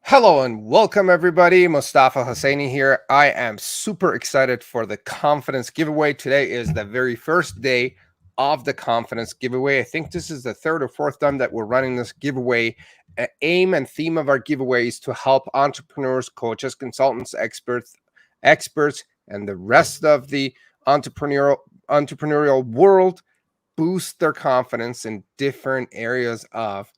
Hello and welcome everybody. Mostafa Hosseini here. I am super excited for the confidence giveaway. Today is the very first day of the confidence giveaway. I think this is the third or fourth time that we're running this giveaway. Aim and theme of our giveaway is to help entrepreneurs, coaches, consultants, experts, and the rest of the entrepreneurial world boost their confidence in different areas of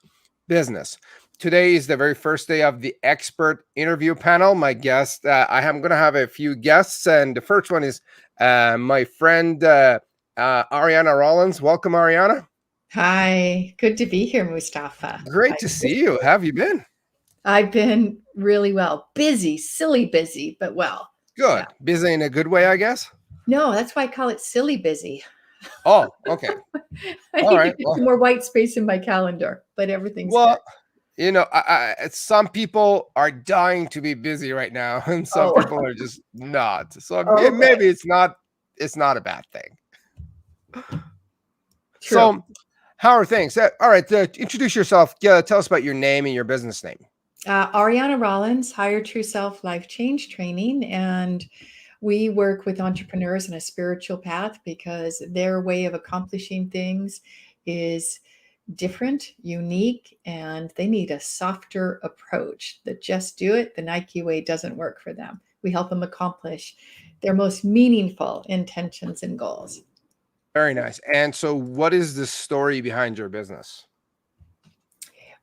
business. Today is the very first day of the expert interview panel. My guest, I am going to have a few guests, and the first one is my friend Ariana Rollins. Welcome, Ariana. Hi, good to be here, Mustafa. Great to see you. How have you been? I've been really well. Busy, silly busy, but well. Yeah. Good. Busy in a good way, I guess. No, that's why I call it silly busy. Oh, okay. I All need to right. get Well, some more white space in my calendar, but everything's good. well, some people are dying to be busy right now, and some Oh, people are just not. So okay. maybe it's not a bad thing. True. So, how are things? All right, introduce yourself. Tell us about your name and your business name. Ariana Rollins, Higher True Self Life Change Training, and we work with entrepreneurs in a spiritual path because their way of accomplishing things is different, unique, and they need a softer approach. That just do it, the Nike way doesn't work for them. We help them accomplish their most meaningful intentions and goals. Very nice. And so, what is the story behind your business?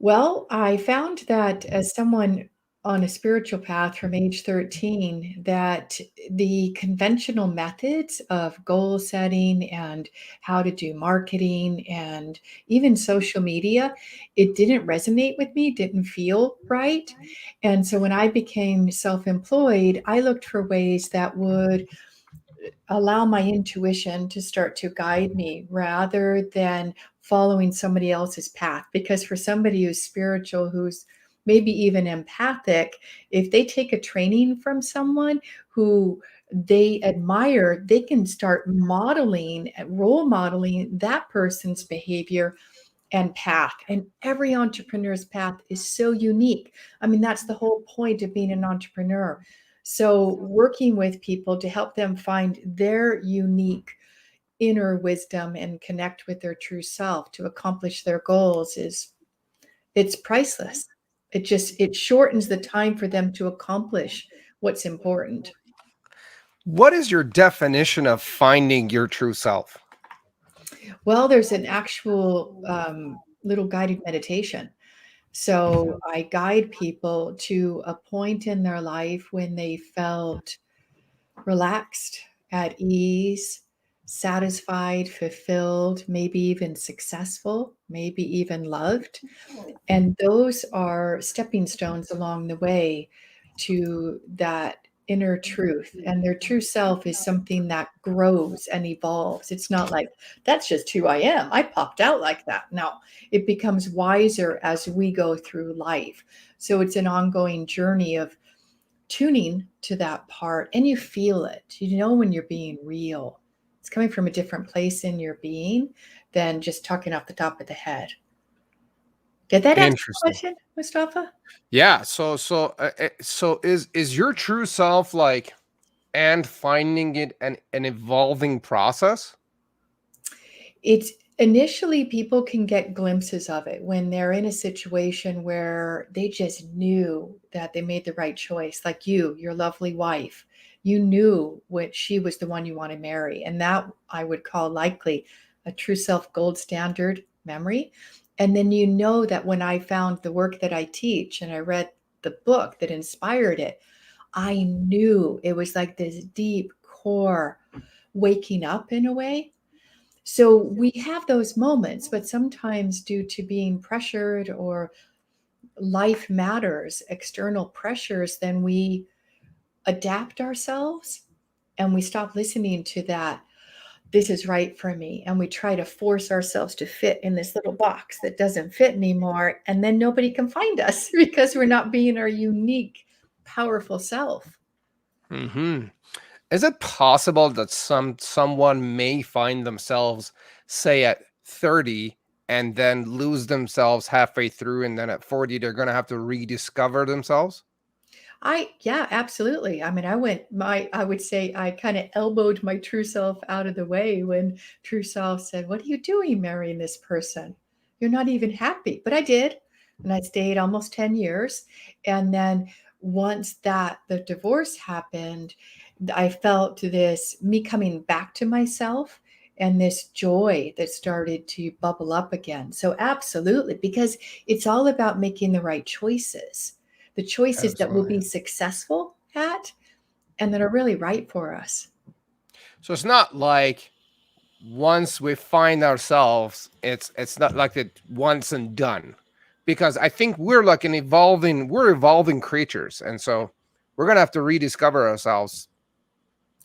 Well, I found that as someone on a spiritual path from age 13, that the conventional methods of goal setting and how to do marketing and even social media, it didn't resonate with me, didn't feel right. And so when I became self employed, I looked for ways that would allow my intuition to start to guide me rather than following somebody else's path. Because for somebody who's spiritual, who's maybe even empathic, if they take a training from someone who they admire, they can start modeling, role modeling that person's behavior and path. And every entrepreneur's path is so unique. I mean, that's the whole point of being an entrepreneur. So, working with people to help them find their unique inner wisdom and connect with their true self to accomplish their goals is it's priceless. It shortens the time for them to accomplish what's important. What is your definition of finding your true self? Well, there's an actual little guided meditation. So I guide people to a point in their life when they felt relaxed, at ease, satisfied, fulfilled, maybe even successful, maybe even loved. And those are stepping stones along the way to that inner truth. And their true self is something that grows and evolves. It's not like, that's just who I am. I popped out like that. No, it becomes wiser as we go through life. So it's an ongoing journey of tuning to that part, and you feel it. You know when you're being real. It's coming from a different place in your being than just talking off the top of the head. Did that answer the Interesting. question, Mustafa? Yeah. So is your true self like and finding it an evolving process? It's initially people can get glimpses of it when they're in a situation where they just knew that they made the right choice, like you, your lovely wife. You knew what she was the one you want to marry. And that I would call likely a true self gold standard memory. And then you know that when I found the work that I teach and I read the book that inspired it, I knew it was like this deep core waking up in a way. So we have those moments, but sometimes due to being pressured or life matters, external pressures, then we adapt ourselves and we stop listening to that. This is right for me. And we try to force ourselves to fit in this little box that doesn't fit anymore. And then nobody can find us because we're not being our unique, powerful self. Hmm. Is it possible that someone may find themselves, say, at 30 and then lose themselves halfway through, and then at 40 they're going to have to rediscover themselves? Yeah, absolutely. I mean, I would say I kind of elbowed my true self out of the way when true self said, "What are you doing marrying this person? You're not even happy." But I did. And I stayed almost 10 years. And then once the divorce happened, I felt this me coming back to myself and this joy that started to bubble up again. So absolutely, because it's all about making the right choices, the choices that we'll Absolutely. be successful at and that are really right for us. So it's not like once we find ourselves, it's not like it once and done, because I think we're evolving creatures, and so we're gonna have to rediscover ourselves.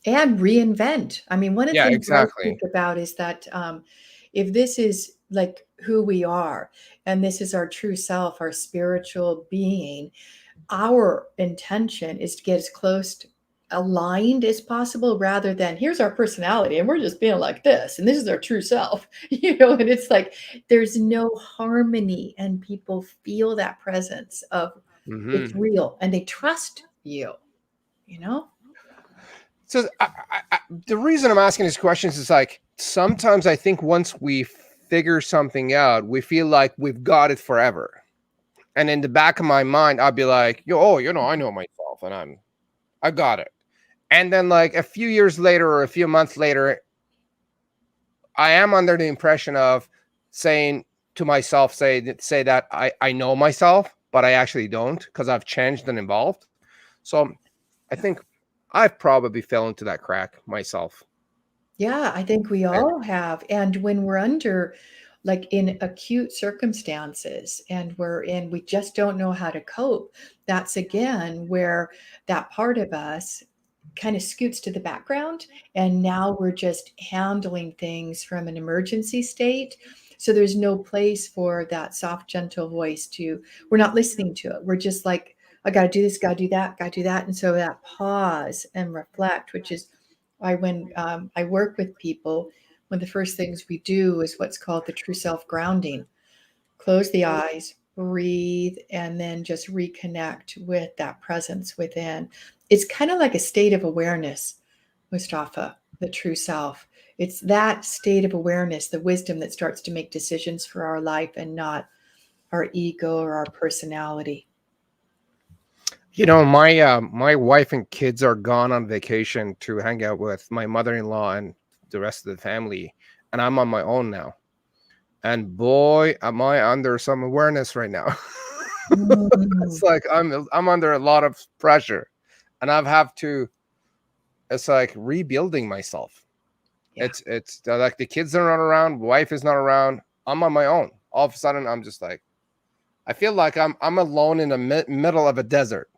And reinvent. I mean, one of the Yeah, things I think exactly. about is that if this is like who we are, and this is our true self, our spiritual being, our intention is to get as close aligned as possible rather than here's our personality and we're just being like this and this is our true self. And it's like there's no harmony and people feel that presence of it's Hmm. real and they trust you. So the reason I'm asking these questions is like sometimes I think once we figure something out, we feel like we've got it forever. And in the back of my mind, I'll be like, oh, I know myself and I got it. And then like a few years later or a few months later, I am under the impression of saying to myself, say that I know myself, but I actually don't because I've changed and evolved. So I think I've probably fell into that crack myself. Yeah, I think we And all have. And when we're under, like in acute circumstances and we just don't know how to cope, that's again where that part of us kind of scoots to the background. And now we're just handling things from an emergency state. So there's no place for that soft, gentle voice we're not listening to it. We're just like, I got to do this, got to do that, got to do that. And so that pause and reflect, which is when I work with people, one of the first things we do is what's called the true self grounding. Close the eyes, breathe, and then just reconnect with that presence within. It's kind of like a state of awareness, Mustafa, the true self. It's that state of awareness, the wisdom that starts to make decisions for our life and not our ego or our personality. my wife and kids are gone on vacation to hang out with my mother-in-law and the rest of the family, and I'm on my own now. And boy, am I under some awareness right now. Mm, It's like I'm under a lot of pressure, and I've have to. It's like rebuilding myself. yeah. It's like the kids are not around, wife is not around. I'm on my own. All of a sudden, I'm just like I feel like I'm alone in the middle of a desert.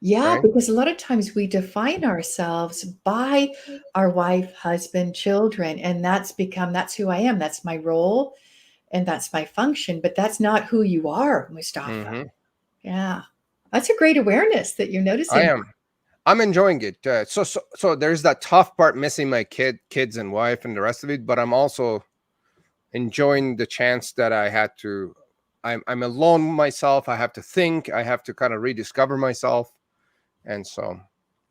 Yeah, Right. because a lot of times we define ourselves by our wife, husband, children, and that's who I am. That's my role and that's my function, but that's not who you are, Mustafa. Hmm. Yeah. That's a great awareness that you're I noticing. am. I'm enjoying it. So there's that tough part, missing my kids and wife and the rest of it. But I'm also enjoying the chance that I had to. I'm alone myself. I have to think. I have to kind of rediscover myself, and so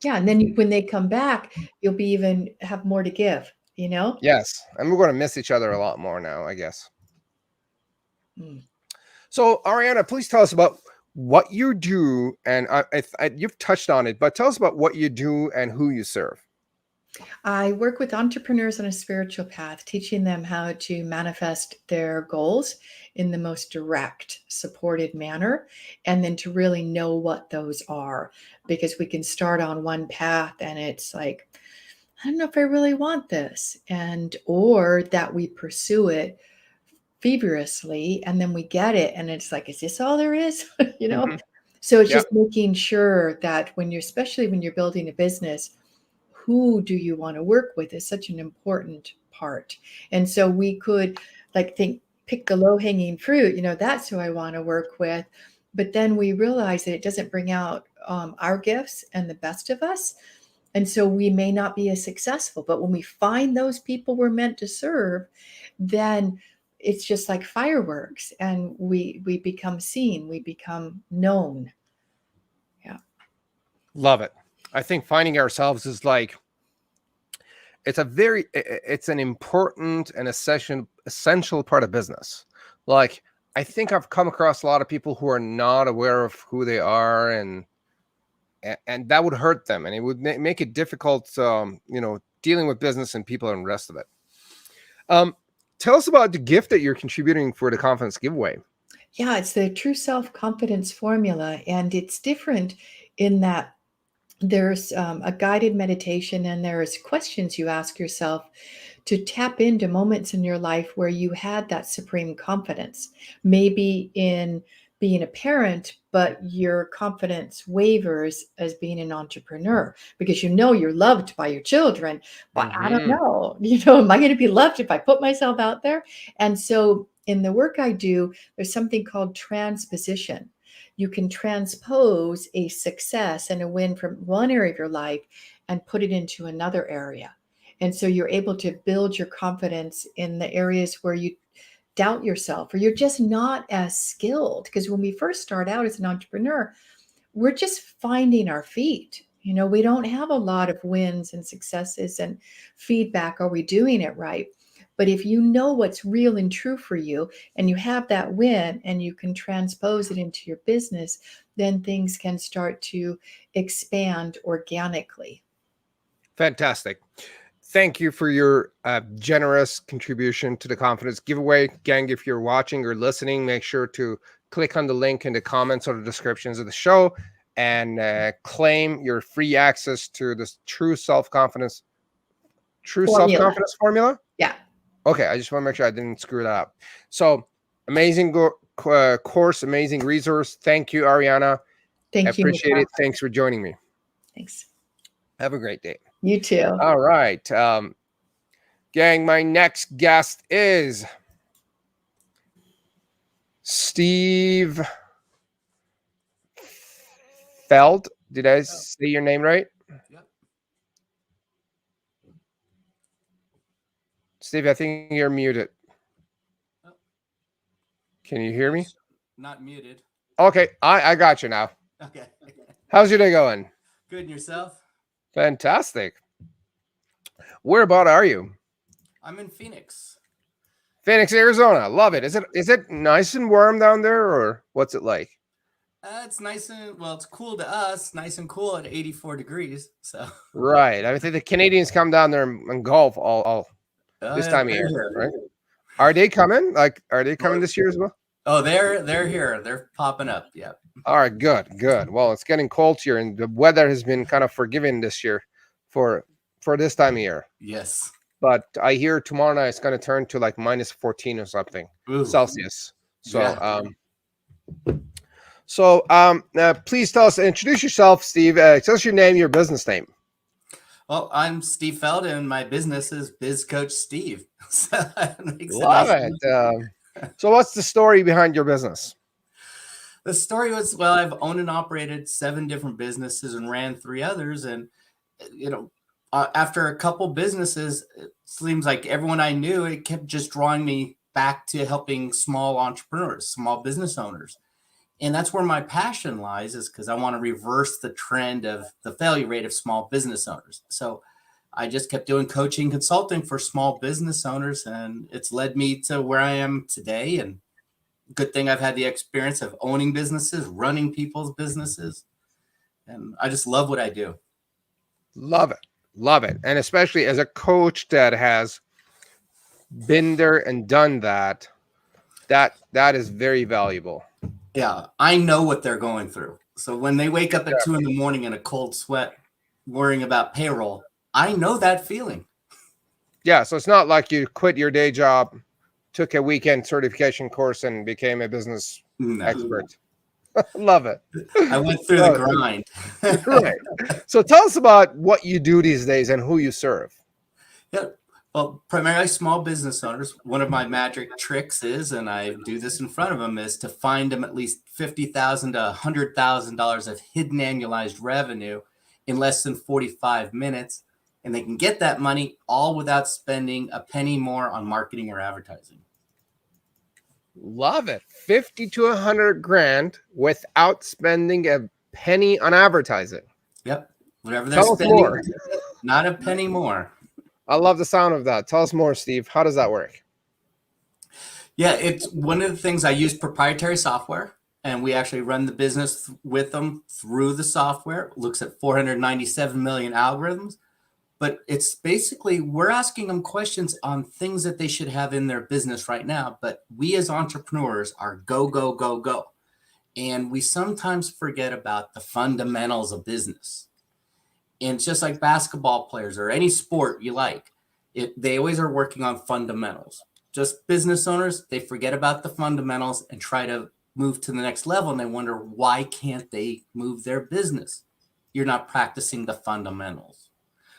Yeah, and then when they come back, you'll be even have more to give. yes, and we're going to miss each other a lot more now, I guess. Mm. So Ariana, please tell us about what you do, and you've touched on it, but tell us about what you do and who you serve. I work with entrepreneurs on a spiritual path, teaching them how to manifest their goals in the most direct, supported manner, and then to really know what those are. Because we can start on one path and it's like, I don't know if I really want this, or that we pursue it feverishly and then we get it and it's like, is this all there is? you know? Hmm. So it's Yeah. just making sure that especially when you're building a business, who do you want to work with is such an important part. And so we could pick the low hanging fruit, that's who I want to work with. But then we realize that it doesn't bring out our gifts and the best of us. And so we may not be as successful. But when we find those people we're meant to serve, then it's just like fireworks, and we become seen, we become known. Yeah. Love it. I think finding ourselves is like, it's an important and essential part of business. Like, I think I've come across a lot of people who are not aware of who they are, and that would hurt them, and it would make it difficult, dealing with business and people and the rest of it. Tell us about the gift that you're contributing for the confidence giveaway. Yeah, it's the true self-confidence formula, and it's different in that there's a guided meditation, and there's questions you ask yourself to tap into moments in your life where you had that supreme confidence. Maybe in being a parent, but your confidence wavers as being an entrepreneur because you know you're loved by your children. But I don't Mm-hmm. know, am I going to be loved if I put myself out there? And so in the work I do, there's something called transposition. You can transpose a success and a win from one area of your life and put it into another area. And so you're able to build your confidence in the areas where you doubt yourself or you're just not as skilled. Because when we first start out as an entrepreneur, we're just finding our feet. We don't have a lot of wins and successes and feedback. Are we doing it right? But if you know what's real and true for you and you have that win and you can transpose it into your business, then things can start to expand organically. Fantastic. Thank you for your generous contribution to the confidence giveaway. Gang, if you're watching or listening, make sure to click on the link in the comments or the descriptions of the show and claim your free access to this true self-confidence formula. Yeah. Okay, I just want to make sure I didn't screw that up. So, amazing course, amazing resource. Thank you, Ariana. Thank you. Appreciate it. Thanks for joining me. Thanks. Have a great day. You too. All right. Gang, my next guest is Steve Feld. Did I say your name right? Yep. Steve, I think you're muted. Oh. Can you hear me? Not muted. Okay, I got you now. Okay. How's your day going? Good, and yourself? Fantastic. Where about are you? I'm in Phoenix. Phoenix, Arizona. Love it. Is it nice and warm down there, or what's it like? It's nice it's cool to us. Nice and cool at 84 degrees. So Right. I think the Canadians come down there and golf all this time of year, right? Are they coming? Are they coming this year as well? Oh, they're here. They're popping up. Yeah. All right. Good. Well, it's getting cold here, and the weather has been kind of forgiving this year for this time of year. Yes. But I hear tomorrow night it's going to turn to like minus 14 or something Celsius. So, yeah. Please introduce yourself, Steve. Tell us your name, your business name. Well, I'm Steve Feld, and my business is Biz Coach Steve. So Love it. So what's the story behind your business? The story was, I've owned and operated 7 different businesses and ran 3 others. And, after a couple businesses, it seems like everyone I knew, it kept just drawing me back to helping small entrepreneurs, small business owners. And that's where my passion lies, is because I want to reverse the trend of the failure rate of small business owners. So I just kept doing coaching, consulting for small business owners, and it's led me to where I am today. And good thing I've had the experience of owning businesses, running people's businesses. And I just love what I do. Love it. And especially as a coach that has been there and done that is very valuable. Yeah, I know what they're going through. So when they wake up at 2 a.m. in a cold sweat, worrying about payroll, I know that feeling. Yeah, so it's not like you quit your day job, took a weekend certification course, and became a business expert. Love it. I went through the grind. Right. So tell us about what you do these days and who you serve. Yeah. Well, primarily small business owners. One of my magic tricks is, and I do this in front of them, is to find them at least $50,000 to $100,000 of hidden annualized revenue in less than 45 minutes. And they can get that money all without spending a penny more on marketing or advertising. Love it. 50 to 100 grand without spending a penny on advertising. Yep. Whatever they're Tell us spending, more. not a penny more. I love the sound of that. Tell us more, Steve. How does that work? Yeah, it's one of the things. I use proprietary software, and we actually run the business with them through the software. It looks at 497 million algorithms, but it's basically we're asking them questions on things that they should have in their business right now. But we as entrepreneurs are go, go, go, go. And we sometimes forget about the fundamentals of business. And it's just like basketball players or any sport you like, they always are working on fundamentals. Just business owners, they forget about the fundamentals and try to move to the next level. And they wonder, why can't they move their business? You're not practicing the fundamentals.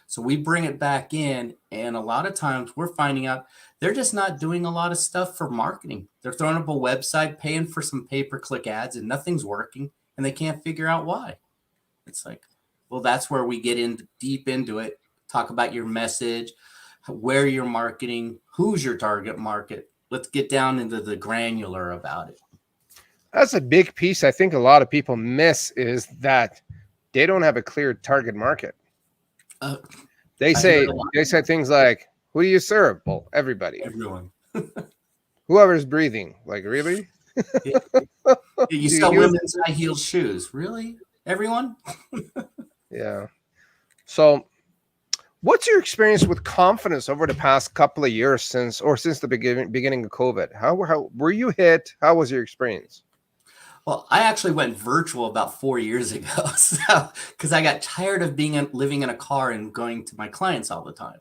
So we bring it back in. And a lot of times we're finding out they're just not doing a lot of stuff for marketing. They're throwing up a website, paying for some pay-per-click ads, and nothing's working. And they can't figure out why. It's like, well, that's where we get in deep into it. Talk about your message, where you're marketing, who's your target market. Let's get down into the granular about it. That's a big piece I think a lot of people miss is that they don't have a clear target market. They say things like, who do you serve? Well, everybody. Everyone. Whoever's breathing. Like, really? You sell women's high heel shoes. Really? Everyone? Yeah. So what's your experience with confidence over the past couple of years since the beginning of COVID? How were you hit? How was your experience? Well, I actually went virtual about 4 years ago, because I got tired of living in a car and going to my clients all the time.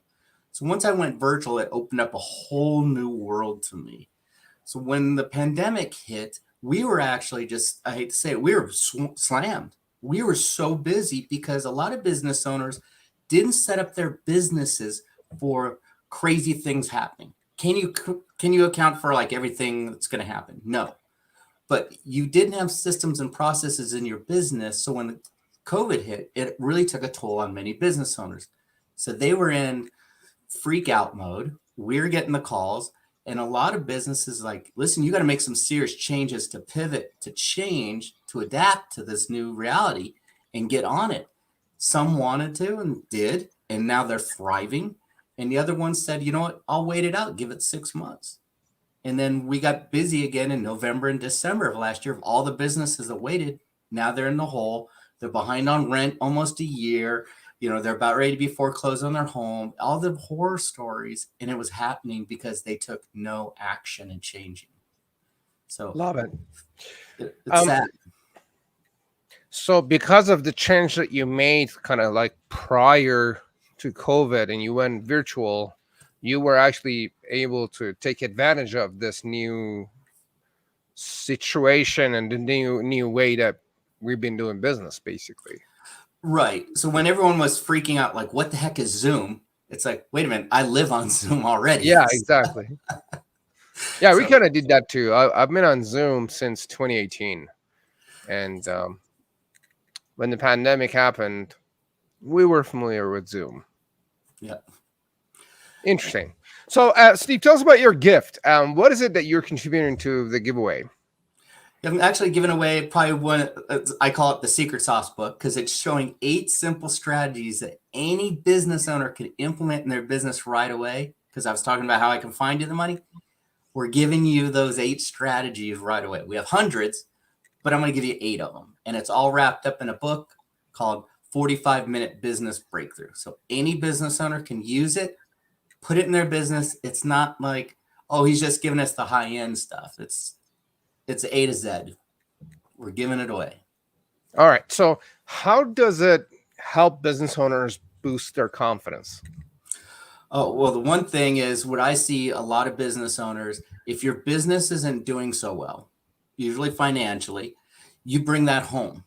So once I went virtual, it opened up a whole new world to me. So when the pandemic hit, we were actually I hate to say it, we were slammed. We were so busy because a lot of business owners didn't set up their businesses for crazy things happening. Can you account for like everything that's going to happen? No. But you didn't have systems and processes in your business. So when COVID hit, it really took a toll on many business owners. So they were in freak out mode. We're getting the calls. And a lot of businesses like, listen, you got to make some serious changes to pivot, to change, to adapt to this new reality and get on it. Some wanted to and did, and now they're thriving. And the other ones said, you know what, I'll wait it out, give it 6 months. And then we got busy again in November and December of last year. All the businesses that waited, now they're in the hole. They're behind on rent almost a year. You know, they're about ready to be foreclosed on their home. All the horror stories. And it was happening because they took no action in changing. So love it. It's sad. So because of the change that you made kind of like prior to COVID and you went virtual, you were actually able to take advantage of this new situation and the new way that we've been doing business, basically. Right. So when everyone was freaking out, like, what the heck is Zoom? It's like, wait a minute, I live on Zoom already. Yeah, exactly. Yeah, we kind of did that too. I've been on Zoom since 2018. And when the pandemic happened, we were familiar with Zoom. Yeah. Interesting. So, Steve, tell us about your gift. What is it that you're contributing to the giveaway? I'm actually giving away probably one, I call it the secret sauce book, because it's showing 8 simple strategies that any business owner can implement in their business right away. Because I was talking about how I can find you the money. We're giving you those 8 strategies right away. We have hundreds, but I'm going to give you 8 of them. And it's all wrapped up in a book called 45-Minute Business Breakthrough. So any business owner can use it, put it in their business. It's not like, oh, he's just giving us the high-end stuff. It's A to Z. We're giving it away. All right. So how does it help business owners boost their confidence? Oh, well, the one thing is what I see a lot of business owners, if your business isn't doing so well, usually financially, you bring that home.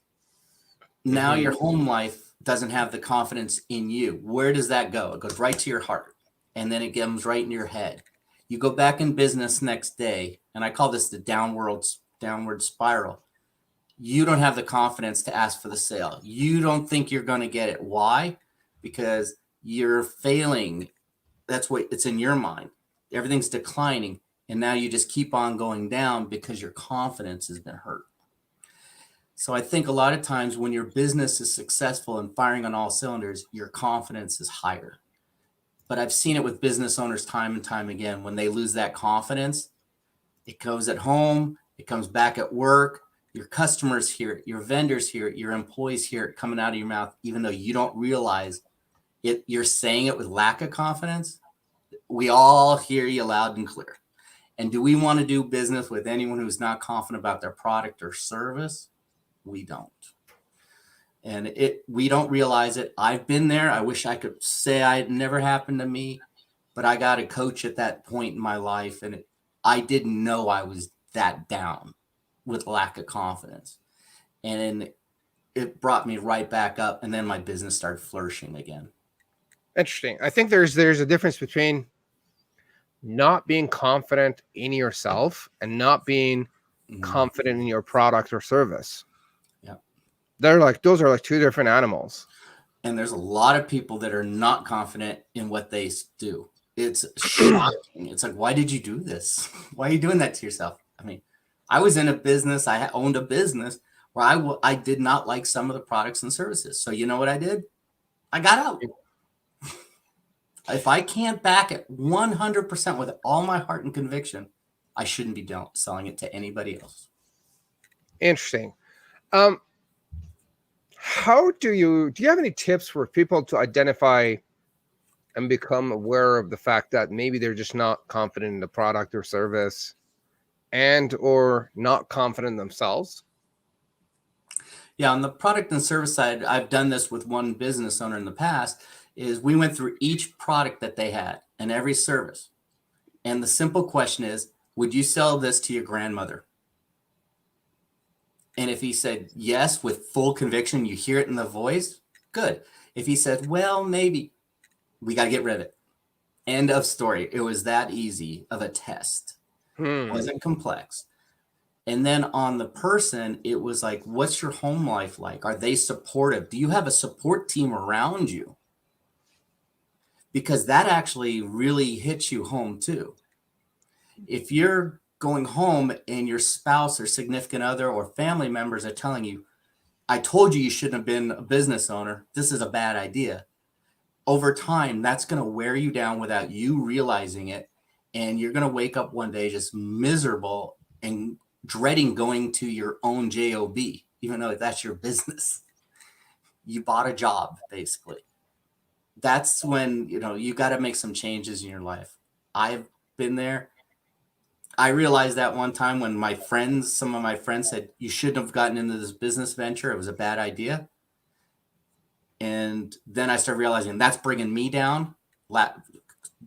Now your home life doesn't have the confidence in you. Where does that go? It goes right to your heart, and then it comes right in your head. You go back in business next day, and I call this the downward spiral. You don't have the confidence to ask for the sale. You don't think you're going to get it. Why? Because you're failing. That's what it's in your mind. Everything's declining. And now you just keep on going down because your confidence has been hurt. So I think a lot of times when your business is successful and firing on all cylinders, your confidence is higher. But I've seen it with business owners time and time again. When they lose that confidence, it goes at home, it comes back at work. Your customers hear it, your vendors hear it, your employees hear it coming out of your mouth, even though you don't realize it. You're saying it with lack of confidence. We all hear you loud and clear. And do we want to do business with anyone who's not confident about their product or service? We don't. And we don't realize it. I've been there. I wish I could say it never happened to me, but I got a coach at that point in my life, and I didn't know I was that down with lack of confidence. And it brought me right back up, and then my business started flourishing again. Interesting. I think there's a difference between not being confident in yourself and not being confident in your product or service. Yeah. Those are like two different animals. And there's a lot of people that are not confident in what they do. It's shocking. It's like, why did you do this? Why are you doing that to yourself? I mean, I was in a business. I owned a business where I did not like some of the products and services. So you know what I did? I got out. If I can't back it 100% with all my heart and conviction, I shouldn't be selling it to anybody else. Interesting. How do you have any tips for people to identify and become aware of the fact that maybe they're just not confident in the product or service and or not confident in themselves? Yeah, on the product and service side, I've done this with one business owner in the past, is we went through each product that they had and every service. And the simple question is, would you sell this to your grandmother? And if he said yes, with full conviction, you hear it in the voice, good. If he said, well, maybe, we got to get rid of it. End of story. It was that easy of a test. It wasn't complex. And then on the person, it was like, what's your home life like? Are they supportive? Do you have a support team around you? Because that actually really hits you home too. If you're going home and your spouse or significant other or family members are telling you, I told you shouldn't have been a business owner. This is a bad idea. Over time, that's going to wear you down without you realizing it. And you're going to wake up one day just miserable and dreading going to your own job, even though that's your business. You bought a job, basically. That's when, you got to make some changes in your life. I've been there. I realized that one time when some of my friends said, you shouldn't have gotten into this business venture. It was a bad idea. And then I started realizing that's bringing me down,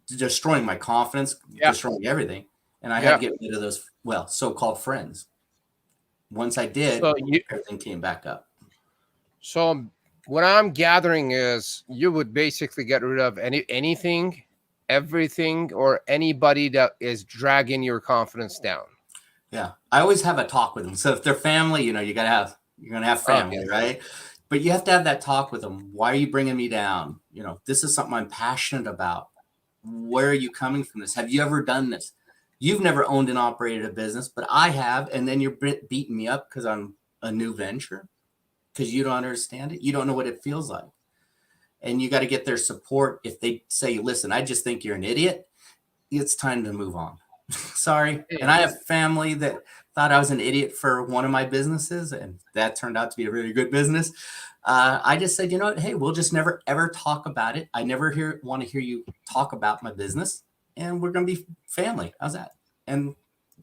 destroying my confidence, destroying everything. And I had to get rid of those, so-called friends. Once I did, everything came back up. So what I'm gathering is you would basically get rid of anything, everything, or anybody that is dragging your confidence down. Yeah. I always have a talk with them. So if they're family, you're going to have family, right? But you have to have that talk with them. Why are you bringing me down? This is something I'm passionate about. Where are you coming from this? Have you ever done this? You've never owned and operated a business, but I have. And then you're beating me up because I'm a new venture, because you don't understand it. You don't know what it feels like. And you got to get their support. If they say, listen, I just think you're an idiot, it's time to move on. Sorry. And I have family that thought I was an idiot for one of my businesses, and that turned out to be a really good business. I just said, hey, we'll just never, ever talk about it. I never want to hear you talk about my business, and we're going to be family. How's that? And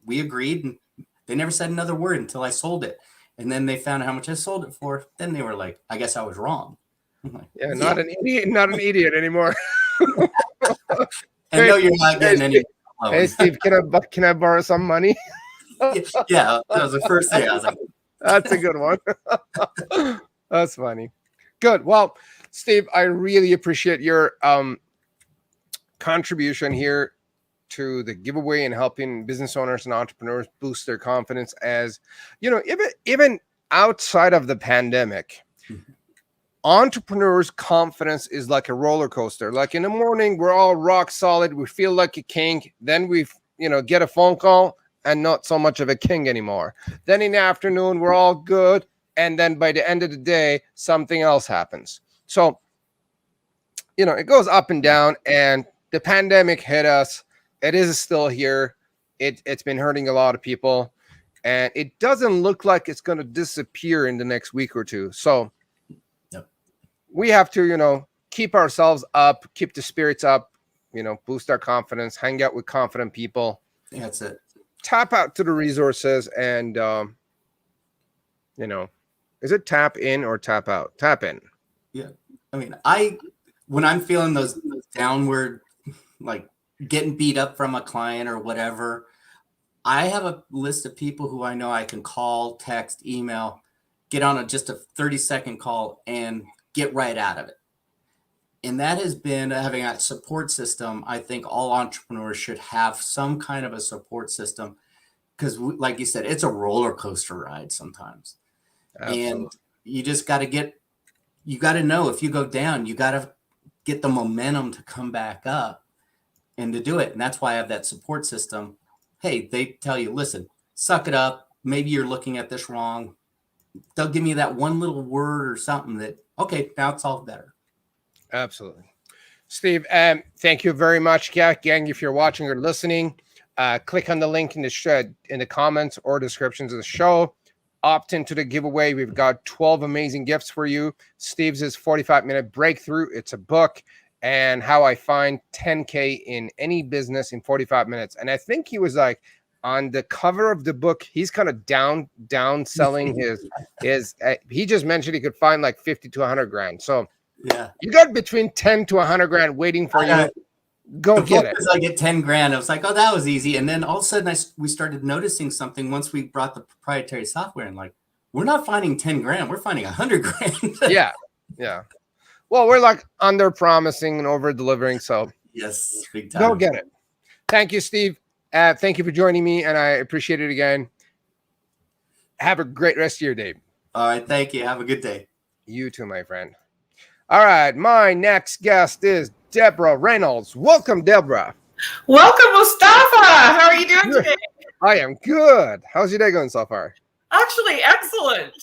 we agreed, and they never said another word until I sold it. And then they found out how much I sold it for. Then they were like, I guess I was wrong. Not an idiot anymore. I know you're not getting any. Hey Steve, can I borrow some money? Yeah, that was the first thing I was like. That's a good one. That's funny. Good. Well, Steve, I really appreciate your contribution here to the giveaway and helping business owners and entrepreneurs boost their confidence. As even outside of the pandemic, entrepreneurs' confidence is like a roller coaster. Like in the morning, we're all rock solid. We feel like a king. Then we get a phone call and not so much of a king anymore. Then in the afternoon, we're all good. And then by the end of the day, something else happens. So, it goes up and down, and the pandemic hit us. It is still here. It's been hurting a lot of people, and it doesn't look like it's going to disappear in the next week or two. So we have to, keep ourselves up, keep the spirits up, boost our confidence, hang out with confident people. Yeah, that's it. Tap out to the resources, and, is it tap in or tap out? Tap in. Yeah. I mean, when I'm feeling those downward, like getting beat up from a client or whatever, I have a list of people who I know I can call, text, email, get on just a 30-second call and get right out of it. And that has been having a support system. I think all entrepreneurs should have some kind of a support system because, like you said, it's a roller coaster ride sometimes. Absolutely. And you just got to know if you go down, you got to get the momentum to come back up and to do it. And that's why I have that support system. Hey, they tell you, listen, suck it up. Maybe you're looking at this wrong. They'll give me that one little word or something that, okay, now it's all better. Absolutely. Steve, thank you very much. Gang, if you're watching or listening, click on the link in the comments or descriptions of the show. Opt into the giveaway. We've got 12 amazing gifts for you. Steve's is 45-minute breakthrough. It's a book, and how I find 10K in any business in 45 minutes. And I think he was like on the cover of the book, he's kind of down selling his he just mentioned he could find like 50 to 100 grand. So yeah, you got between 10 to 100 grand waiting for you. Go get it. I get 10 grand. I was like, oh, that was easy. And then all of a sudden we started noticing something once we brought the proprietary software, and like, we're not finding 10 grand. We're finding 100 grand. Yeah. Well, we're like under promising and over delivering. So yes, big time. Go get it. Thank you, Steve. Thank you for joining me, and I appreciate it again. Have a great rest of your day. All right. Thank you. Have a good day. You too, my friend. All right. My next guest is Deborah Reynolds. Welcome, Deborah. Welcome, Mostafa. How are you doing today? I am good. How's your day going so far? Actually, excellent.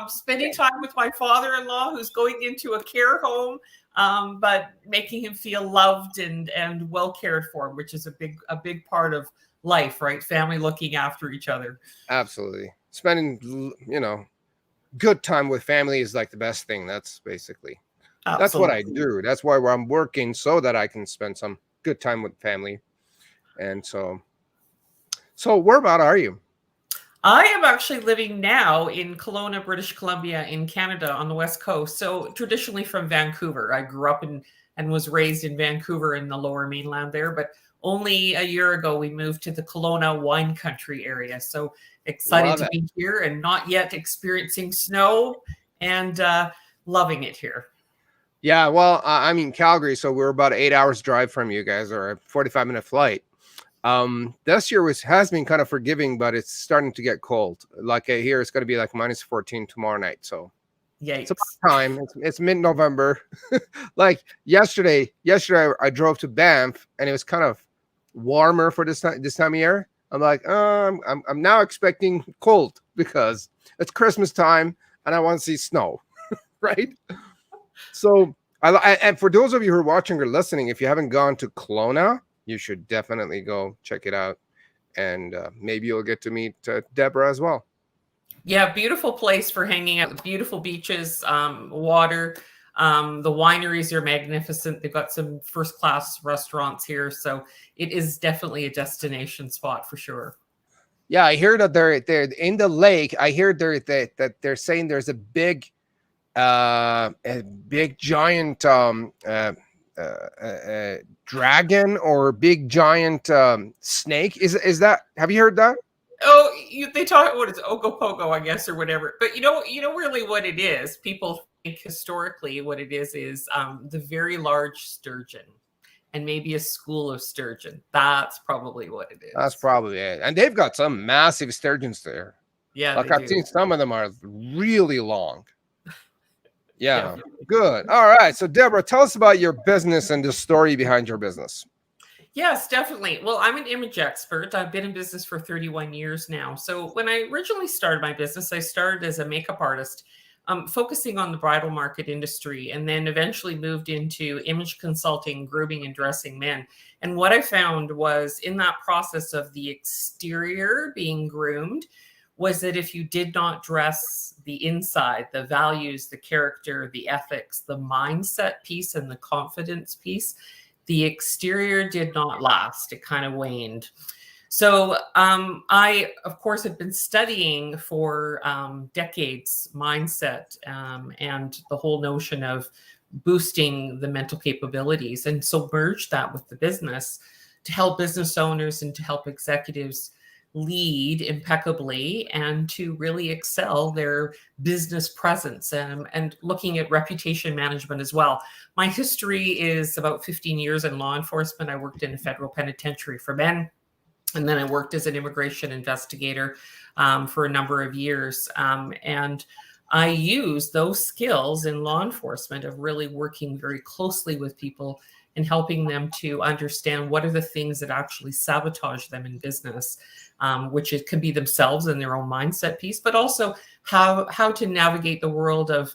Spending time with my father-in-law, who's going into a care home, but making him feel loved and well cared for, which is a big part of life, right? Family looking after each other. Absolutely. Spending, good time with family is like the best thing. That's basically. Absolutely. That's what I do. That's why I'm working, so that I can spend some good time with family. And so whereabout are you? I am actually living now in Kelowna, British Columbia, in Canada on the West Coast. So traditionally from Vancouver. I grew up and was raised in Vancouver in the Lower Mainland there. But only a year ago, we moved to the Kelowna wine country area. So excited to be here and not yet experiencing snow and loving it here. Yeah, well, I'm in Calgary, so we're about 8 hours drive from you guys, or a 45-minute flight. This year has been kind of forgiving, but it's starting to get cold. Like I hear, it's going to be like minus 14 tomorrow night. So yikes. It's about time. It's mid-November. Like yesterday, I drove to Banff, and it was kind of warmer for this time of year. I'm like, I'm now expecting cold because it's Christmas time, and I want to see snow, right? So, and for those of you who are watching or listening, if you haven't gone to Kelowna, you should definitely go check it out. And maybe you'll get to meet Deborah as well. Yeah, beautiful place for hanging out. Beautiful beaches, water. The wineries are magnificent. They've got some first-class restaurants here. So it is definitely a destination spot for sure. Yeah, I hear that they're in the lake. I hear that they're saying there's a big giant dragon or big giant snake. Is that? Have you heard that? Oh, they talk what is Ogopogo, I guess, or whatever. But you know really what it is. People think historically what it is the very large sturgeon, and maybe a school of sturgeon. That's probably what it is. That's probably it. And they've got some massive sturgeons there. Yeah, like I've seen some of them are really long. Yeah, good. All right. So, Deborah, tell us about your business and the story behind your business. Yes, definitely. Well, I'm an image expert. I've been in business for 31 years now. So when I originally started my business, I started as a makeup artist, focusing on the bridal market industry, and then eventually moved into image consulting, grooming, and dressing men. And what I found was in that process of the exterior being groomed was that if you did not dress the inside, the values, the character, the ethics, the mindset piece, and the confidence piece, the exterior did not last. It kind of waned. So I, of course, have been studying for decades mindset and the whole notion of boosting the mental capabilities, and so merged that with the business to help business owners and to help executives lead impeccably and to really excel their business presence, and looking at reputation management as well. My history is about 15 years in law enforcement. I worked in a federal penitentiary for men, and then I worked as an immigration investigator for a number of years. And I use those skills in law enforcement of really working very closely with people and helping them to understand what are the things that actually sabotage them in business, which it can be themselves and their own mindset piece, but also how to navigate the world of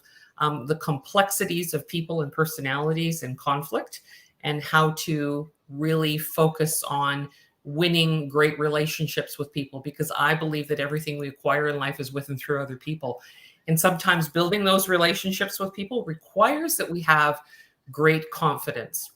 the complexities of people and personalities and conflict, and how to really focus on winning great relationships with people, because I believe that everything we acquire in life is with and through other people. And sometimes building those relationships with people requires that we have great confidence.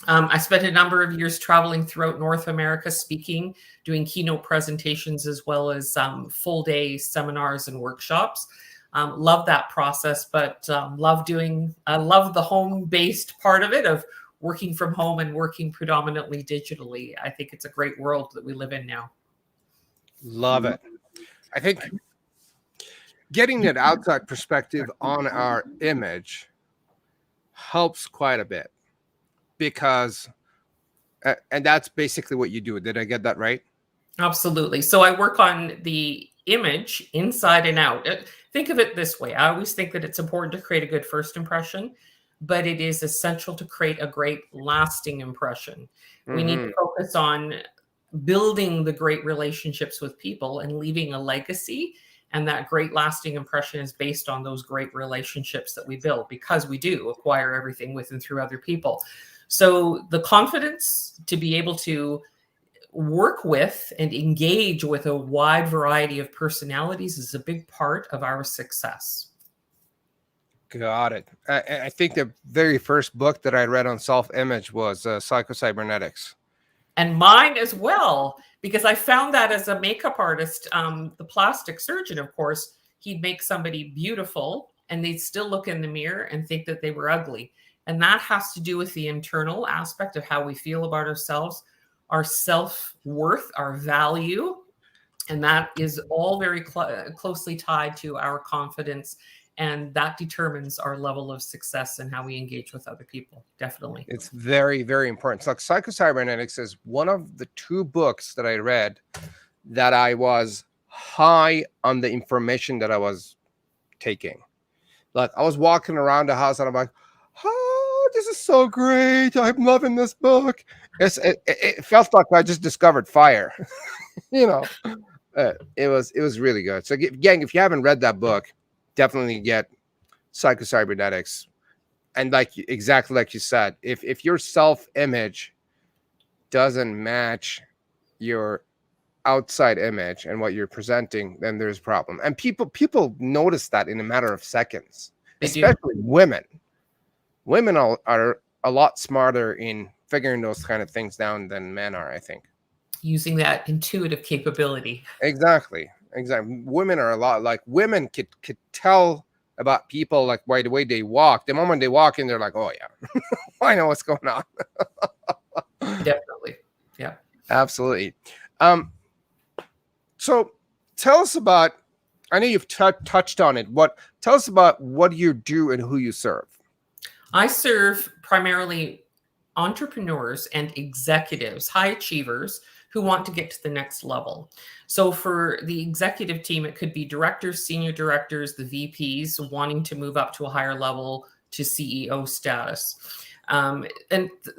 I spent a number of years traveling throughout North America, speaking, doing keynote presentations, as well as full day seminars and workshops. Love that process, but love the home-based part of it, of working from home and working predominantly digitally. I think it's a great world that we live in now. Love it. I think getting that outside perspective on our image helps quite a bit, because, and that's basically what you do. Did I get that right? Absolutely. So I work on the image inside and out. Think of it this way. I always think that it's important to create a good first impression, but it is essential to create a great lasting impression. We need to focus on building the great relationships with people and leaving a legacy. And that great lasting impression is based on those great relationships that we build, because we do acquire everything with and through other people. So the confidence to be able to work with and engage with a wide variety of personalities is a big part of our success. Got it. I think the very first book that I read on self-image was Psycho-Cybernetics. And mine as well, because I found that as a makeup artist, the plastic surgeon, of course, he'd make somebody beautiful and they'd still look in the mirror and think that they were ugly. And that has to do with the internal aspect of how we feel about ourselves, our self-worth, our value. And that is all very closely tied to our confidence. And that determines our level of success and how we engage with other people. Definitely. It's very, very important. So Psycho-Cybernetics is one of the two books that I read that I was high on the information that I was taking. Like, I was walking around the house and I'm like, oh, this is so great. I'm loving this book. It felt like I just discovered fire. You know, it was really good. So gang, if you haven't read that book, definitely get Psycho-Cybernetics. And exactly like you said, if your self-image doesn't match your outside image and what you're presenting, then there's a problem. And people notice that in a matter of seconds, especially women. Women are a lot smarter in figuring those kind of things down than men are, I think. Using that intuitive capability. Exactly. Women are a lot like women could tell about people like by the way they walk. The moment they walk in, they're like, oh yeah, I know what's going on. Definitely. Yeah. Absolutely. So tell us about, I know you've touched on it. Tell us about what you do and who you serve. I serve primarily entrepreneurs and executives, high achievers who want to get to the next level. So for the executive team, it could be directors, senior directors, the VPs wanting to move up to a higher level to CEO status. And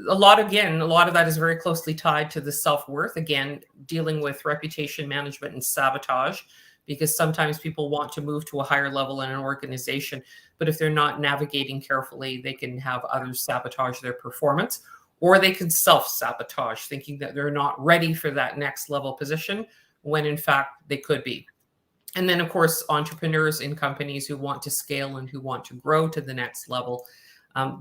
a lot of that is very closely tied to the self-worth. Again, dealing with reputation management and sabotage, because sometimes people want to move to a higher level in an organization, but if they're not navigating carefully, they can have others sabotage their performance, or they can self-sabotage, thinking that they're not ready for that next level position when in fact they could be. And then, of course, entrepreneurs in companies who want to scale and who want to grow to the next level,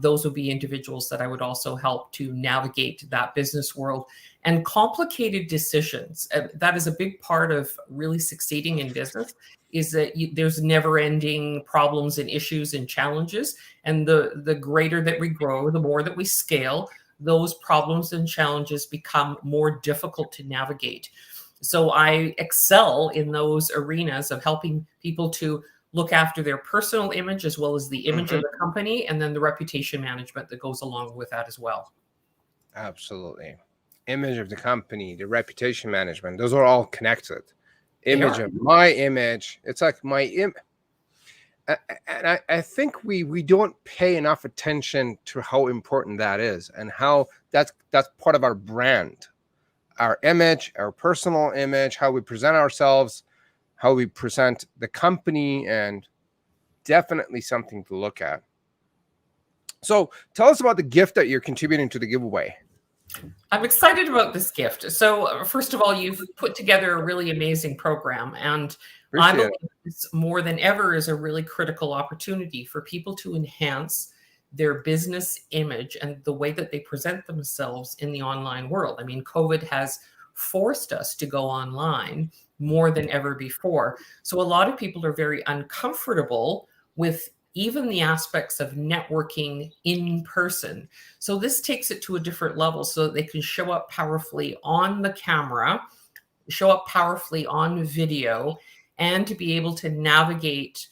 those would be individuals that I would also help to navigate that business world. And complicated decisions, that is a big part of really succeeding in business, is that there's never-ending problems and issues and challenges. And the greater that we grow, the more that we scale, those problems and challenges become more difficult to navigate. So I excel in those arenas of helping people to look after their personal image as well as the image of the company, and then the reputation management that goes along with that as well. Absolutely. Image of the company, the reputation management, those are all connected. Image of my image. It's like my image. And I think we don't pay enough attention to how important that is, and how that's part of our brand. Our image, our personal image, how we present ourselves, how we present the company, and definitely something to look at. So tell us about the gift that you're contributing to the giveaway. I'm excited about this gift. So first of all, you've put together a really amazing program, and I believe this more than ever is a really critical opportunity for people to enhance their business image and the way that they present themselves in the online world. I mean, COVID has forced us to go online more than ever before. So a lot of people are very uncomfortable with even the aspects of networking in person. So this takes it to a different level so that they can show up powerfully on the camera, show up powerfully on video, and to be able to navigate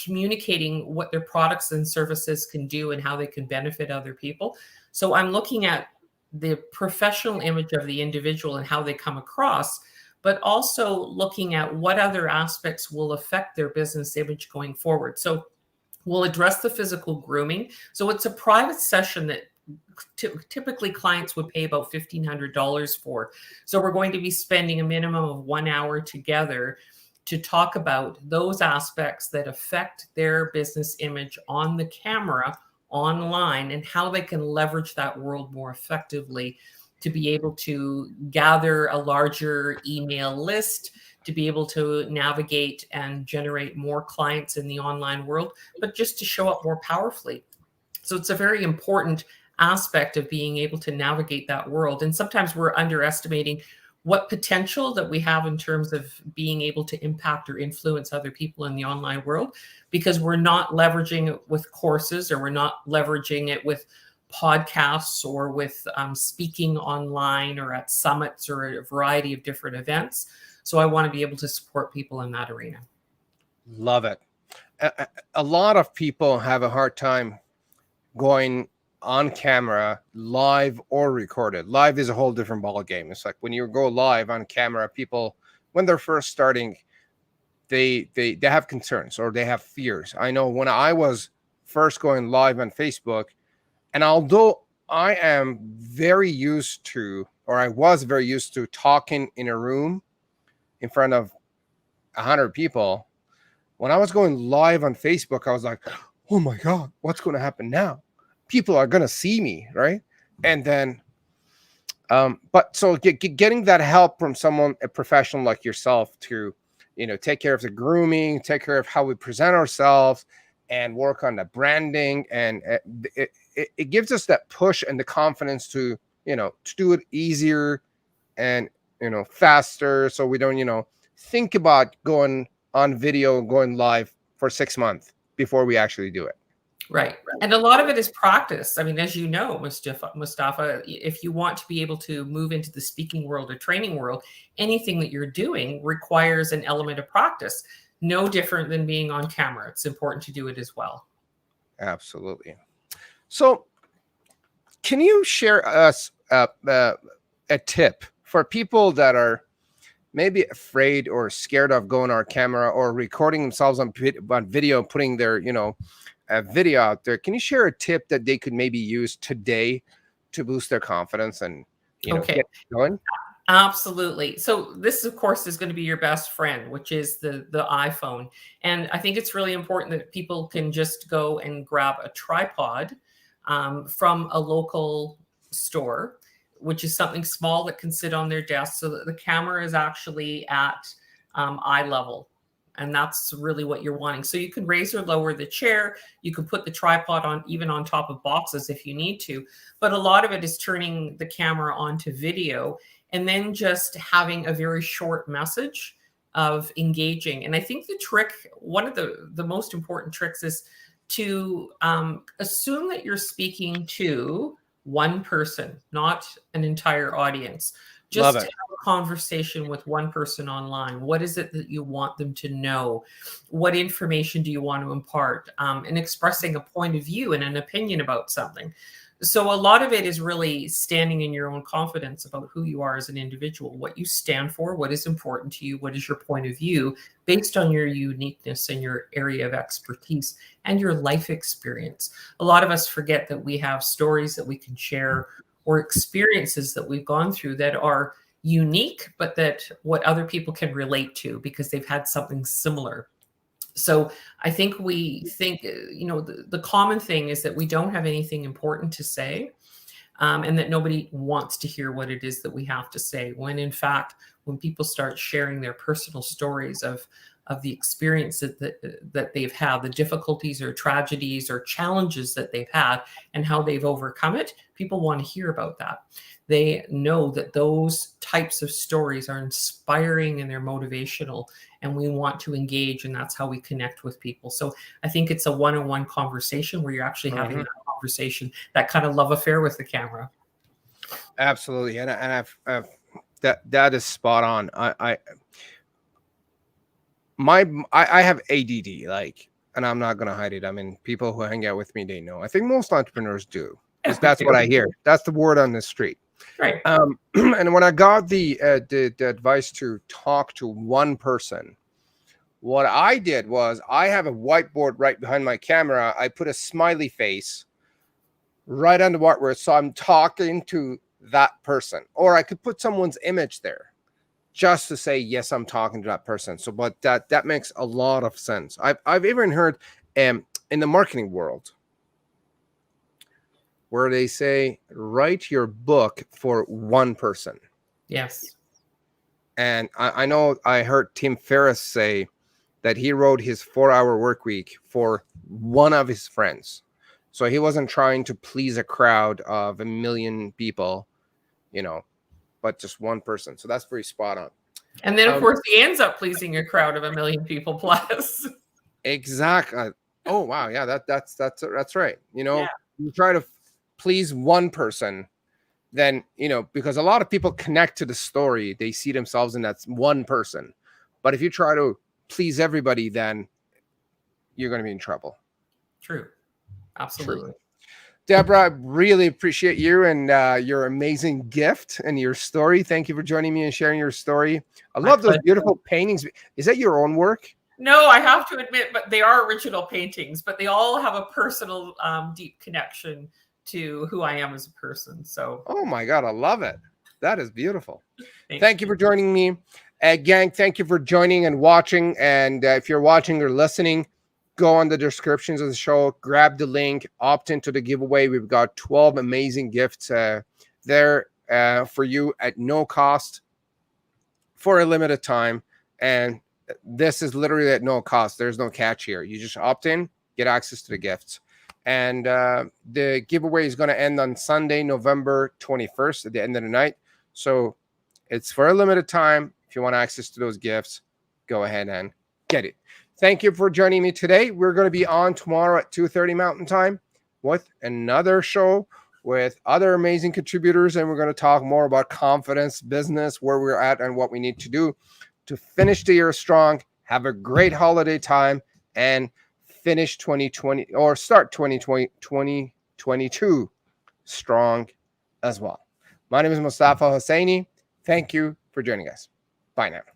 communicating what their products and services can do and how they can benefit other people. So I'm looking at the professional image of the individual and how they come across, but also looking at what other aspects will affect their business image going forward. So we'll address the physical grooming. So it's a private session that typically clients would pay about $1,500 for. So we're going to be spending a minimum of 1 hour together to talk about those aspects that affect their business image on the camera, online, and how they can leverage that world more effectively to be able to gather a larger email list, to be able to navigate and generate more clients in the online world, but just to show up more powerfully. So it's a very important aspect of being able to navigate that world. And sometimes we're underestimating what potential that we have in terms of being able to impact or influence other people in the online world, because we're not leveraging it with courses, or we're not leveraging it with podcasts, or with speaking online, or at summits, or a variety of different events. So I want to be able to support people in that arena. Love it. A lot of people have a hard time going on camera, live or recorded. Live is a whole different ball game. It's like when you go live on camera, people, when they're first starting, they have concerns or they have fears. I know when I was first going live on Facebook, and although I am very used to, or I was very used to talking in a room in front of 100 people, when I was going live on Facebook, I was like, oh my God, what's going to happen now? People are going to see me, right? And then, but so getting that help from someone, a professional like yourself, to, take care of the grooming, take care of how we present ourselves, and work on the branding, and it gives us that push and the confidence to, to do it easier and, faster, so we don't, think about going on video, going live for 6 months before we actually do it. Right. And a lot of it is practice. I mean, as you know, Mostafa, if you want to be able to move into the speaking world or training world, anything that you're doing requires an element of practice. No different than being on camera. It's important to do it as well. Absolutely. So can you share us a tip for people that are maybe afraid or scared of going on camera or recording themselves on video, putting their, video out there. Can you share a tip that they could maybe use today to boost their confidence and, Okay. get going? Absolutely. So this, of course, is going to be your best friend, which is the iPhone. And I think it's really important that people can just go and grab a tripod from a local store, which is something small that can sit on their desk so that the camera is actually at eye level. And that's really what you're wanting. So you can raise or lower the chair. You can put the tripod on, even on top of boxes if you need to. But a lot of it is turning the camera onto video and then just having a very short message of engaging. And I think the trick, one of the most important tricks, is to assume that you're speaking to one person, not an entire audience. Just have a conversation with one person online. What is it that you want them to know? What information do you want to impart? And expressing a point of view and an opinion about something. So a lot of it is really standing in your own confidence about who you are as an individual, what you stand for, what is important to you, what is your point of view based on your uniqueness and your area of expertise and your life experience. A lot of us forget that we have stories that we can share or experiences that we've gone through that are unique, but that what other people can relate to because they've had something similar. So I think we think, the common thing is that we don't have anything important to say, and that nobody wants to hear what it is that we have to say. When in fact, when people start sharing their personal stories of the experiences that they've had, the difficulties or tragedies or challenges that they've had and how they've overcome it, people want to hear about that. They know that those types of stories are inspiring and they're motivational, and we want to engage, and that's how we connect with people. So I think it's a one-on-one conversation where you're actually having that conversation, that kind of love affair with the camera. Absolutely. And I've that is spot on. I have ADD, and I'm not going to hide it. I mean, people who hang out with me, they know. I think most entrepreneurs do, because that's what I hear. That's the word on the street. Right. And when I got the advice to talk to one person, what I did was I have a whiteboard right behind my camera. I put a smiley face right on the whiteboard, so I'm talking to that person. Or I could put someone's image there just to say, yes, I'm talking to that person. So, but that makes a lot of sense. I've even heard in the marketing world where they say, write your book for one person. Yes. And I know I heard Tim Ferriss say that he wrote his 4-hour work week for one of his friends. So he wasn't trying to please a crowd of 1 million people, but just one person. So that's pretty spot on. And then, of course, he ends up pleasing a crowd of 1 million people plus. Exactly. Oh, wow. Yeah, that's right. Yeah. You try to please one person, then, because a lot of people connect to the story. They see themselves in that one person. But if you try to please everybody, then you're going to be in trouble. True. Absolutely. True. Deborah, I really appreciate you and your amazing gift and your story. Thank you for joining me and sharing your story. I love those beautiful paintings. Is that your own work? No, I have to admit, but they are original paintings, but they all have a personal, deep connection to who I am as a person. So, oh my God, I love it. That is beautiful. Thank you for joining me. Gang, thank you for joining and watching. And if you're watching or listening, go on the descriptions of the show, grab the link, opt into the giveaway. We've got 12 amazing gifts there for you at no cost for a limited time. And this is literally at no cost. There's no catch here. You just opt in, get access to the gifts. And the giveaway is going to end on Sunday, November 21st at the end of the night. So it's for a limited time. If you want access to those gifts, go ahead and get it. Thank you for joining me today. We're going to be on tomorrow at 2:30 Mountain Time with another show with other amazing contributors. And we're going to talk more about confidence, business, where we're at and what we need to do to finish the year strong, have a great holiday time, and finish 2020 or start 2022 strong as well. My name is Mostafa Hosseini. Thank you for joining us. Bye now.